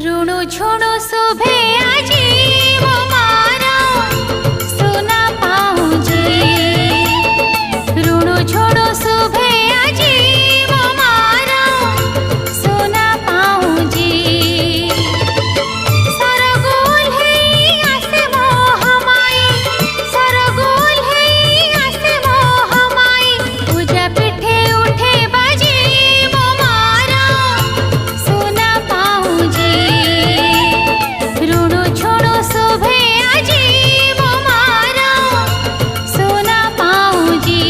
ऋणु झुणु शोभे आजी मो मारा सोना पाऊजी। ऋणु झुणु शोभे आजी मो मारा सोना पाऊजी। सरगोल हेई आसे मोह माई, सरगोल हेई आसे मोह माई। पूजा पिठे उठे बाजी मो मारा सोना पाऊजी। ऋणु झुणु शोभे आजी मो मारा सोना पाऊजी।